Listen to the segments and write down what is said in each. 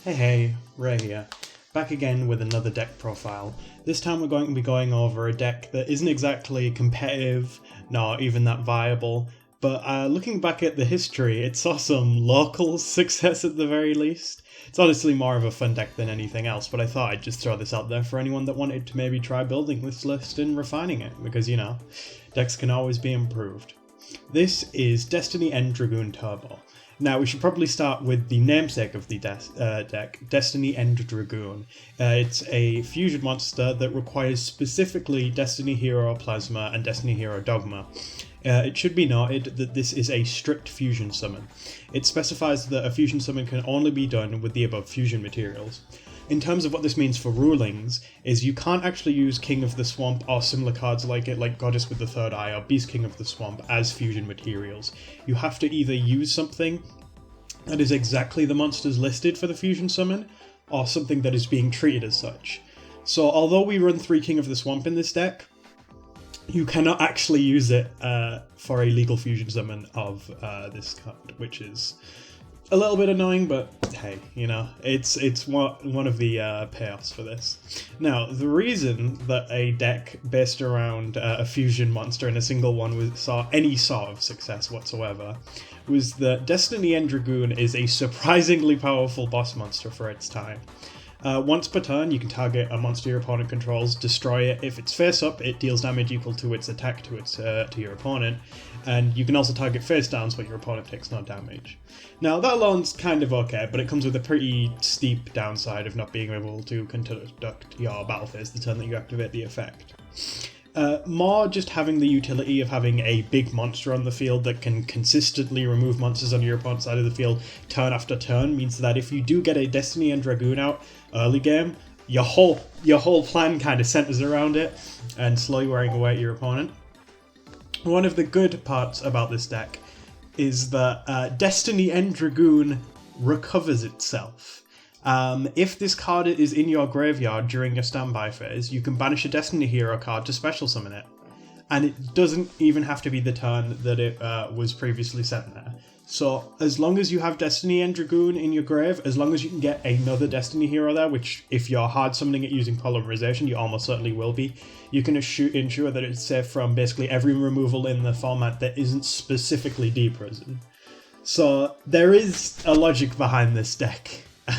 Hey, Ray here. Back again with another deck profile. This time we're going to be going over a deck that isn't exactly competitive, nor even that viable, but looking back at the history, it saw some local success at the very least. It's honestly more of a fun deck than anything else, but I thought I'd just throw this out there for anyone that wanted to maybe try building this list and refining it, because, you know, decks can always be improved. This is Destiny End Dragoon Turbo. Now, we should probably start with the namesake of the deck, Destiny End Dragoon. It's a fusion monster that requires specifically Destiny Hero Plasma and Destiny Hero Dogma. It should be noted that this is a strict fusion summon. It specifies that a fusion summon can only be done with the above fusion materials. In terms of what this means for rulings, is you can't actually use King of the Swamp or similar cards like it, like Goddess with the Third Eye or Beast King of the Swamp, as fusion materials. You have to either use something that is exactly the monsters listed for the fusion summon, or something that is being treated as such. So although we run 3 King of the Swamp in this deck, you cannot actually use it for a legal fusion summon of this card, which is a little bit annoying, but hey, you know, it's one of the payoffs for this. Now, the reason that a deck based around a fusion monster and a single one saw any sort of success whatsoever was that Destiny End Dragoon is a surprisingly powerful boss monster for its time. Once per turn, you can target a monster your opponent controls, destroy it. If it's face up, it deals damage equal to its attack to your opponent, and you can also target face down so your opponent takes no damage. Now, that alone's kind of okay, but it comes with a pretty steep downside of not being able to conduct your battle phase the turn that you activate the effect. More just having the utility of having a big monster on the field that can consistently remove monsters on your opponent's side of the field turn after turn means that if you do get a Destiny and Dragoon out early game, your whole plan kind of centers around it and slowly wearing away at your opponent. One of the good parts about this deck is that Destiny End Dragoon recovers itself. If this card is in your graveyard during your standby phase, you can banish a Destiny Hero card to special summon it. And it doesn't even have to be the turn that it was previously sent there. So as long as you have Destiny and Dragoon in your grave, as long as you can get another Destiny Hero there, which if you're hard summoning it using Polymerization, you almost certainly will be, you can ensure that it's safe from basically every removal in the format that isn't specifically deprison. So there is a logic behind this deck.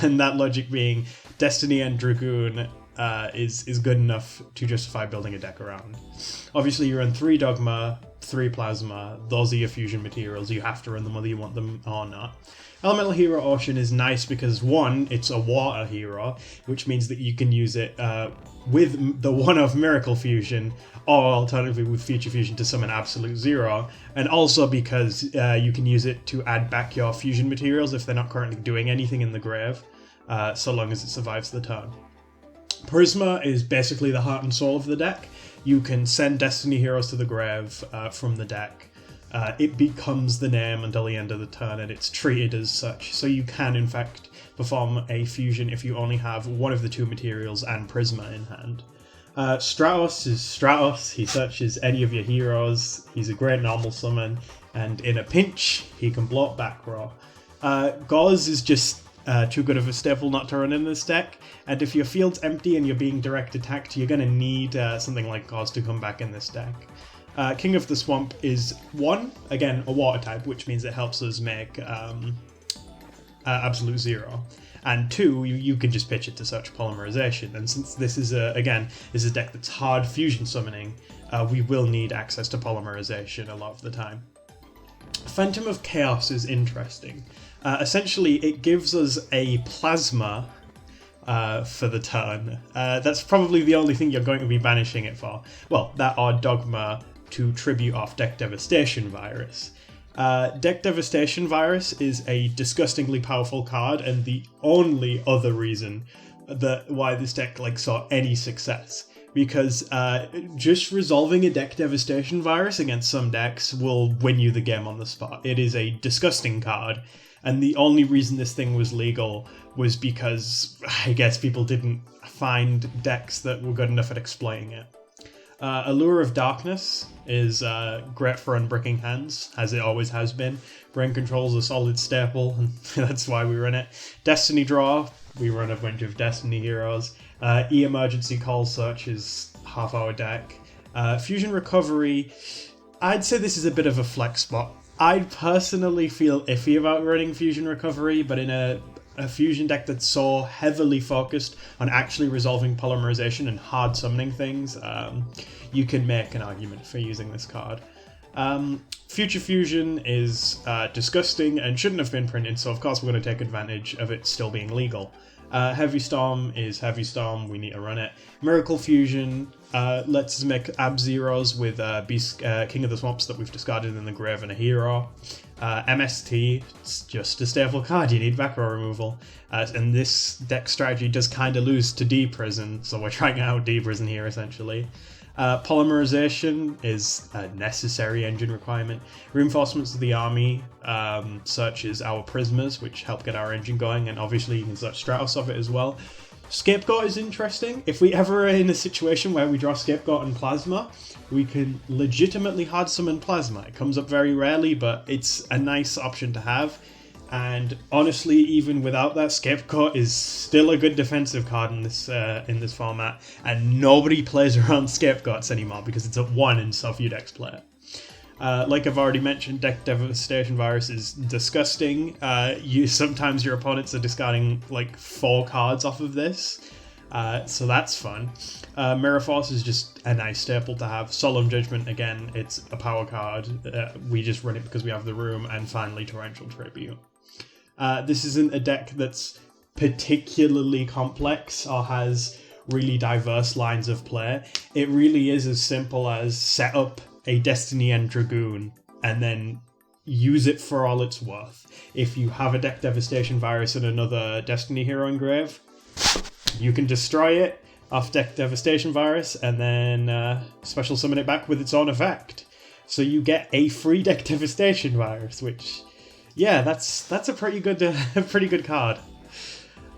And that logic being Destiny and Dragoon is good enough to justify building a deck around. Obviously, you run 3 Dogma, 3 Plasma, those are your fusion materials, you have to run them whether you want them or not. Elemental Hero Ocean is nice because, one, it's a water hero, which means that you can use it with the one-of Miracle Fusion, or alternatively with Future Fusion to summon Absolute Zero, and also because you can use it to add back your fusion materials if they're not currently doing anything in the grave, so long as it survives the turn. Prisma is basically the heart and soul of the deck. You can send Destiny Heroes to the grave from the deck. It becomes the name until the end of the turn, and it's treated as such. So you can, in fact, perform a fusion if you only have one of the 2 materials and Prisma in hand. Stratos is Stratos. He searches any of your heroes. He's a great normal summon, and in a pinch, he can blow up back row. Gauze is just too good of a staple not to run in this deck, and if your field's empty and you're being direct attacked, you're going to need something like Gauze to come back in this deck. King of the Swamp is 1, again, a water type, which means it helps us make Absolute Zero. And 2, you can just pitch it to search Polymerization. And since this is a deck that's hard fusion summoning, we will need access to Polymerization a lot of the time. Phantom of Chaos is interesting. Essentially, it gives us a Plasma for the turn. That's probably the only thing you're going to be banishing it for. Well, that or Dogma to tribute off Deck Devastation Virus. Deck Devastation Virus is a disgustingly powerful card, and the only other reason that why this deck saw any success. Because just resolving a Deck Devastation Virus against some decks will win you the game on the spot. It is a disgusting card, and the only reason this thing was legal was because I guess people didn't find decks that were good enough at exploiting it. Allure of Darkness is great for unbricking hands, as it always has been. Brain Control's a solid staple, and that's why we run it. Destiny Draw, we run a bunch of Destiny heroes. E-Emergency Call Search is half our deck. Fusion Recovery, I'd say this is a bit of a flex spot. I'd personally feel iffy about running Fusion Recovery, but in a fusion deck that's so heavily focused on actually resolving polymerization and hard summoning things, you can make an argument for using this card. Future Fusion is disgusting and shouldn't have been printed, so of course we're going to take advantage of it still being legal. Heavy Storm is Heavy Storm, we need to run it. Miracle Fusion lets us make Ab-Zeros with Beast, King of the Swamps that we've discarded in the grave and a hero. MST, it's just a staple card, you need back row removal. And this deck strategy does kind of lose to D-Prison, so we're trying out D-Prison here essentially. Polymerization is a necessary engine requirement. Reinforcements of the army searches our Prismas, which help get our engine going, and obviously you can search Stratos of it as well. Scapegoat is interesting. If we ever are in a situation where we draw Scapegoat and Plasma, we can legitimately hard summon Plasma. It comes up very rarely, but it's a nice option to have. And honestly, even without that, Scapegoat is still a good defensive card in this format, and nobody plays around Scapegoats anymore because it's at 1 and so few decks play it. Like I've already mentioned, Deck Devastation Virus is disgusting. Sometimes your opponents are discarding like 4 cards off of this, so that's fun. Mirror Force is just a nice staple to have. Solemn Judgment, again, it's a power card. We just run it because we have the room. And finally, Torrential Tribute. This isn't a deck that's particularly complex or has really diverse lines of play. It really is as simple as set up a Destiny and Dragoon and then use it for all it's worth. If you have a Deck Devastation Virus and another Destiny hero in grave, you can destroy it off Deck Devastation Virus and then special summon it back with its own effect. So you get a free Deck Devastation Virus, which, yeah, that's a pretty good card.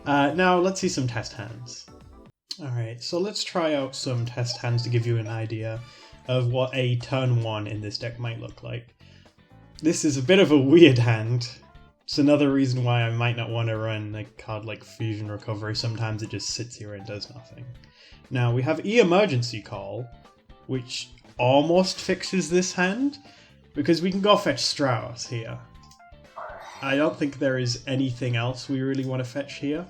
Now let's see some test hands. Alright, so let's try out some test hands to give you an idea of what a turn 1 in this deck might look like. This is a bit of a weird hand. It's another reason why I might not want to run a card like Fusion Recovery. Sometimes it just sits here and does nothing. Now we have E-Emergency Call, which almost fixes this hand, because we can go fetch Stratos here. I don't think there is anything else we really want to fetch here,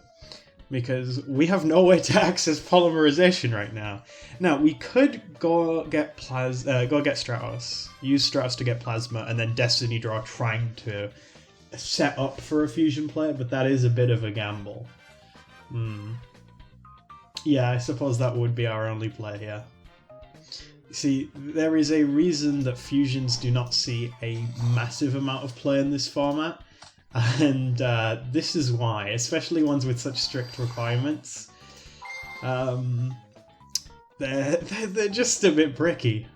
because we have no way to access polymerization right now. Now, we could go get Stratos, use Stratos to get Plasma, and then Destiny Draw trying to set up for a fusion play, but that is a bit of a gamble. Yeah, I suppose that would be our only play here. See, there is a reason that fusions do not see a massive amount of play in this format. And this is why, especially ones with such strict requirements. They're just a bit bricky.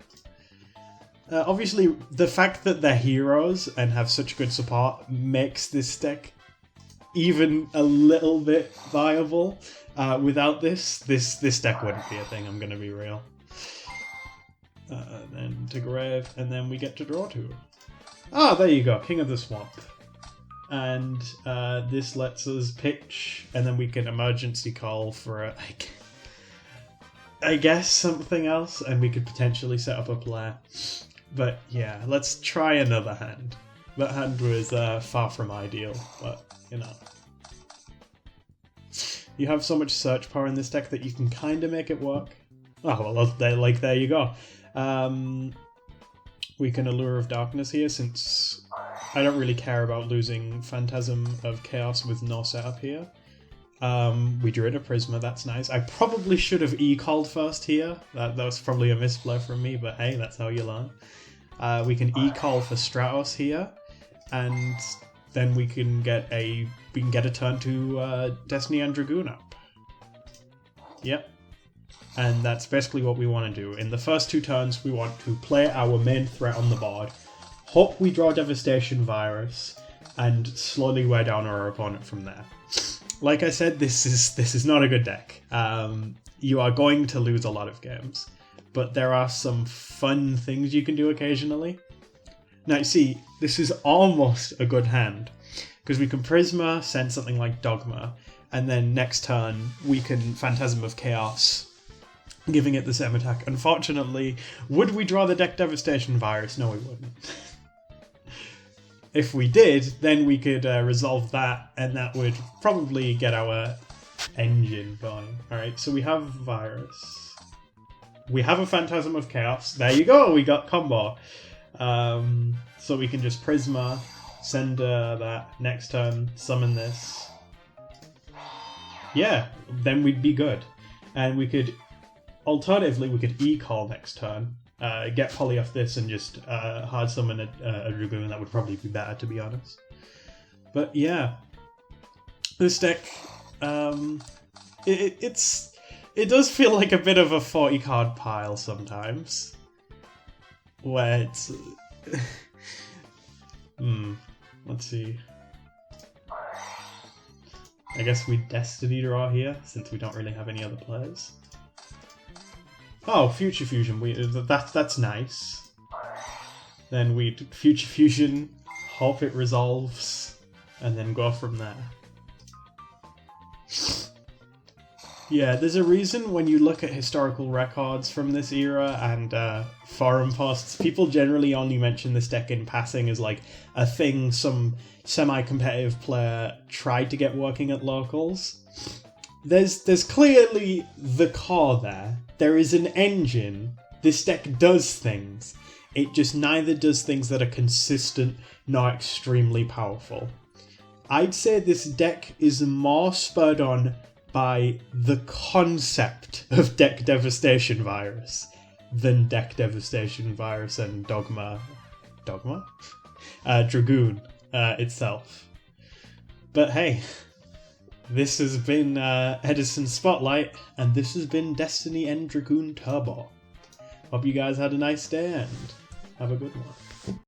Obviously, the fact that they're heroes and have such good support makes this deck even a little bit viable. Without this deck wouldn't be a thing, I'm gonna be real. Then to grave, and then we get to draw 2. Ah, there you go, King of the Swamp. And this lets us pitch, and then we can emergency call for, I guess, something else, and we could potentially set up a play. But yeah, let's try another hand. That hand was far from ideal, but, you know. You have so much search power in this deck that you can kind of make it work. Oh, well, there you go. We can Allure of Darkness here, since I don't really care about losing Phantasm of Chaos with no setup here. We drew in a Prisma, that's nice. I probably should have E-called first here. That was probably a misplay from me, but hey, that's how you learn. We can E-call for Stratos here, and then we can get a turn to Destiny and Dragoon up. Yep. And that's basically what we want to do. In the first 2 turns, we want to play our main threat on the board, hope we draw Devastation Virus, and slowly wear down our opponent from there. Like I said, this is not a good deck. You are going to lose a lot of games, but there are some fun things you can do occasionally. Now, you see, this is almost a good hand, because we can Prisma, send something like Dogma, and then next turn we can Phantasm of Chaos, giving it the same attack. Unfortunately, would we draw the deck Devastation Virus? No, we wouldn't. If we did, then we could resolve that, and that would probably get our engine going. Alright, so we have Virus. We have a Phantasm of Chaos. There you go, we got combo. So we can just Prisma, send that next turn, summon this. Yeah, then we'd be good. And we could, alternatively, we could E-Call next turn, get Poly off this and just hard summon a Dragoon. That would probably be better, to be honest. But yeah, this deck, it does feel like a bit of a 40 card pile sometimes. Where it's... let's see. I guess we Destiny draw here, since we don't really have any other players. Oh, Future Fusion, that's nice. Then we Future Fusion, hope it resolves, and then go from there. Yeah, there's a reason when you look at historical records from this era and forum posts, people generally only mention this deck in passing as like a thing some semi-competitive player tried to get working at locals. There's clearly the core there. There is an engine. This deck does things. It just neither does things that are consistent nor extremely powerful. I'd say this deck is more spurred on by the concept of Deck Devastation Virus than Deck Devastation Virus and Dragoon itself. But hey, this has been Edison Spotlight, and this has been Destiny and Dragoon Turbo. Hope you guys had a nice day, and have a good one.